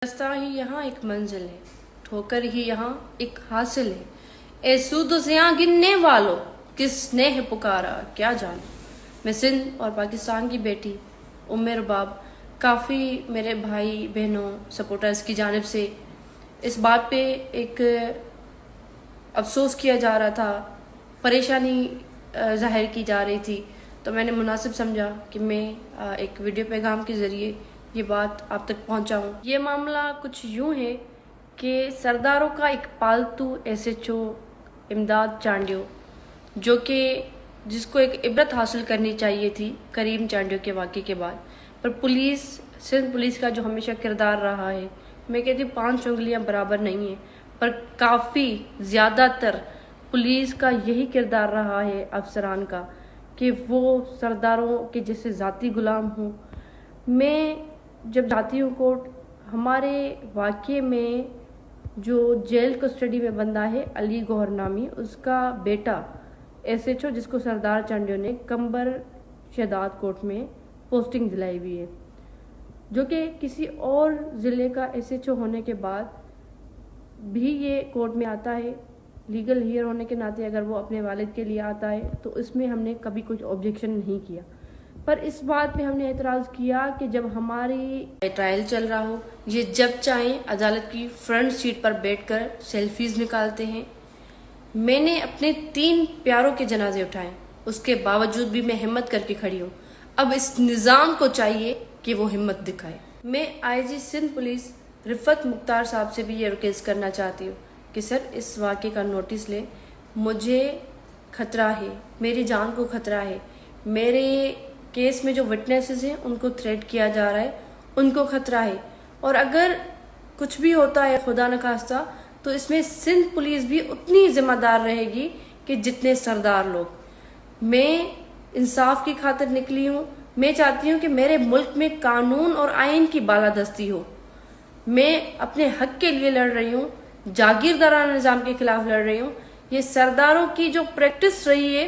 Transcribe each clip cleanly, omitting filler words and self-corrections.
रास्ता ही यहाँ एक मंजिल है, ठोकर ही यहाँ एक हासिल है। ए सूद ज़ियां गिनने वालों, किसने है पुकारा क्या जानो। मैं सिंध और पाकिस्तान की बेटी उम्मे रुबाब, काफ़ी मेरे भाई बहनों सपोर्टर्स की जानिब से इस बात पे एक अफसोस किया जा रहा था, परेशानी ज़ाहिर की जा रही थी, तो मैंने मुनासिब समझा कि मैं एक वीडियो पैगाम के ज़रिए ये बात आप तक पहुंचाऊं। ये मामला कुछ यूं है कि सरदारों का एक पालतू SHO इमदाद चांडियो, जो कि जिसको एक इबरत हासिल करनी चाहिए थी करीम चांडियो के वाक़े के बाद, पर सिंध पुलिस का जो हमेशा किरदार रहा है, मैं कहती हूँ 5 उंगलियां बराबर नहीं है, पर काफ़ी ज़्यादातर पुलिस का यही किरदार रहा है अफसरान का कि वो सरदारों के जैसे ज़ाती गुलाम हों। मैं जब जाती हूँ कोर्ट, हमारे वाक़े में जो जेल कस्टडी में बंदा है अली गौहर नामी, उसका बेटा SHO जिसको सरदार चांडियो ने कंबर शहदाद कोर्ट में पोस्टिंग दिलाई हुई है, जो कि किसी और ज़िले का SHO होने के बाद भी ये कोर्ट में आता है। लीगल हियर होने के नाते अगर वो अपने वालिद के लिए आता है तो इसमें हमने कभी कुछ ऑब्जेक्शन नहीं किया, पर इस बात पे हमने एतराज़ किया कि जब हमारी ट्रायल चल रहा हो, ये जब चाहें अदालत की फ्रंट सीट पर बैठकर सेल्फीज निकालते हैं। मैंने अपने 3 प्यारों के जनाजे उठाए, उसके बावजूद भी मैं हिम्मत करके खड़ी हूँ। अब इस निज़ाम को चाहिए कि वो हिम्मत दिखाए। मैं IG सिंध पुलिस रिफत मुख्तार साहब से भी ये रिक्वेस्ट करना चाहती हूँ कि सर इस वाक़े का नोटिस लें। मुझे खतरा है, मेरी जान को खतरा है, मेरे केस में जो विटनेसेस हैं उनको थ्रेट किया जा रहा है, उनको खतरा है, और अगर कुछ भी होता है खुदा न खास्ता तो इसमें सिंध पुलिस भी उतनी जिम्मेदार रहेगी कि जितने सरदार लोग। मैं इंसाफ की खातिर निकली हूँ। मैं चाहती हूँ कि मेरे मुल्क में कानून और आइन की बालादस्ती हो। मैं अपने हक के लिए लड़ रही हूँ, जागीरदाराना निज़ाम के खिलाफ लड़ रही हूँ। ये सरदारों की जो प्रैक्टिस रही है,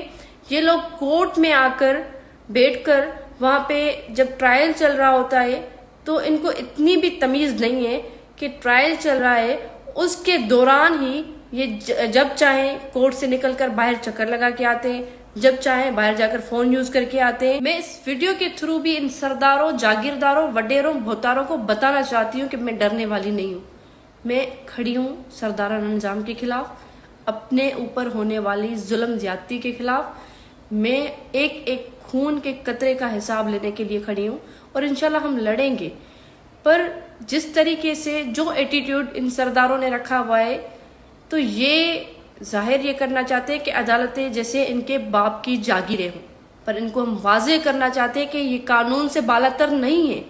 ये लोग कोर्ट में आकर बैठकर वहाँ पे जब ट्रायल चल रहा होता है तो इनको इतनी भी तमीज़ नहीं है कि ट्रायल चल रहा है उसके दौरान ही ये जब चाहें कोर्ट से निकलकर बाहर चक्कर लगा के आते हैं, जब चाहें बाहर जाकर फ़ोन यूज़ करके आते हैं। मैं इस वीडियो के थ्रू भी इन सरदारों, जागीरदारों, वडेरों, भोतारों को बताना चाहती हूँ कि मैं डरने वाली नहीं हूँ। मैं खड़ी हूँ सरदाराना निज़ाम के खिलाफ, अपने ऊपर होने वाली जुल्म ज़्यादती के खिलाफ। मैं एक एक खून के कतरे का हिसाब लेने के लिए खड़ी हूँ और इंशाल्लाह हम लड़ेंगे। पर जिस तरीके से जो एटीट्यूड इन सरदारों ने रखा हुआ है, तो ये जाहिर ये करना चाहते हैं कि अदालतें जैसे इनके बाप की जागीरें हों, पर इनको हम वाज़ेह करना चाहते हैं कि ये कानून से बालातर नहीं है।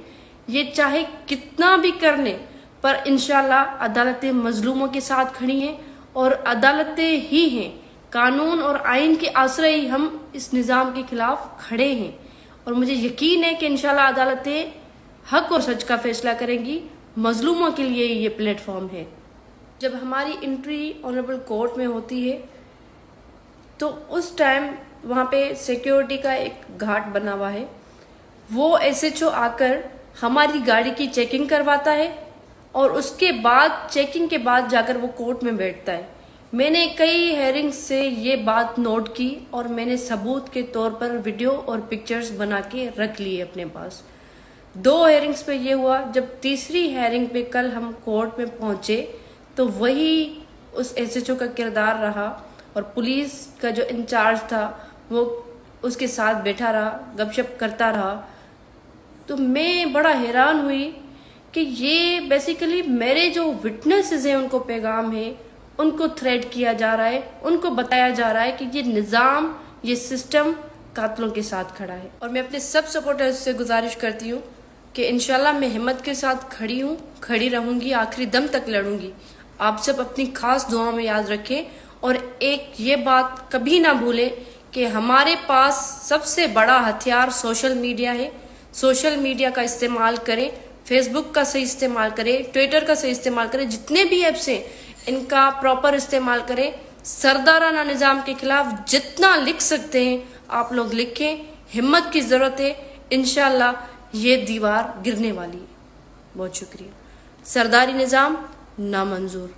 ये चाहे कितना भी कर लें, पर इंशाल्लाह अदालतें मजलूमों के साथ खड़ी हैं और अदालतें ही हैं, कानून और आइन के आसरे ही हम इस निज़ाम के खिलाफ खड़े हैं। और मुझे यकीन है कि इंशाल्लाह अदालतें हक और सच का फैसला करेंगी। मजलूमों के लिए ये प्लेटफॉर्म है। जब हमारी एंट्री ऑनरेबल कोर्ट में होती है तो उस टाइम वहाँ पे सिक्योरिटी का एक घाट बना हुआ है। वो SHO आकर हमारी गाड़ी की चेकिंग करवाता है और उसके बाद चेकिंग के बाद जाकर वो कोर्ट में बैठता है। मैंने कई हेयरिंग्स से ये बात नोट की और मैंने सबूत के तौर पर वीडियो और पिक्चर्स बना के रख लिए अपने पास। 2 हेयरिंग्स पे ये हुआ। जब तीसरी हेयरिंग पे कल हम कोर्ट में पहुंचे तो वही उस SHO का किरदार रहा और पुलिस का जो इंचार्ज था वो उसके साथ बैठा रहा, गपशप करता रहा। तो मैं बड़ा हैरान हुई कि ये बेसिकली मेरे जो विटनेसेस हैं उनको पैगाम है, उनको थ्रेट किया जा रहा है, उनको बताया जा रहा है कि ये निज़ाम, ये सिस्टम कातलों के साथ खड़ा है। और मैं अपने सब सपोर्टर्स से गुजारिश करती हूँ कि इंशाल्लाह मैं हिम्मत के साथ खड़ी हूँ, खड़ी रहूँगी, आखिरी दम तक लड़ूंगी। आप सब अपनी खास दुआओं में याद रखें और एक ये बात कभी ना भूलें कि हमारे पास सबसे बड़ा हथियार सोशल मीडिया है। सोशल मीडिया का इस्तेमाल करें, फेसबुक का सही इस्तेमाल करें, ट्विटर का सही इस्तेमाल करें, जितने भी ऐप्स हैं इनका प्रॉपर इस्तेमाल करें। सरदाराना निज़ाम के खिलाफ जितना लिख सकते हैं आप लोग लिखें। हिम्मत की ज़रूरत है, इंशाल्लाह ये दीवार गिरने वाली है। बहुत शुक्रिया। سرداری نظام نامنظور.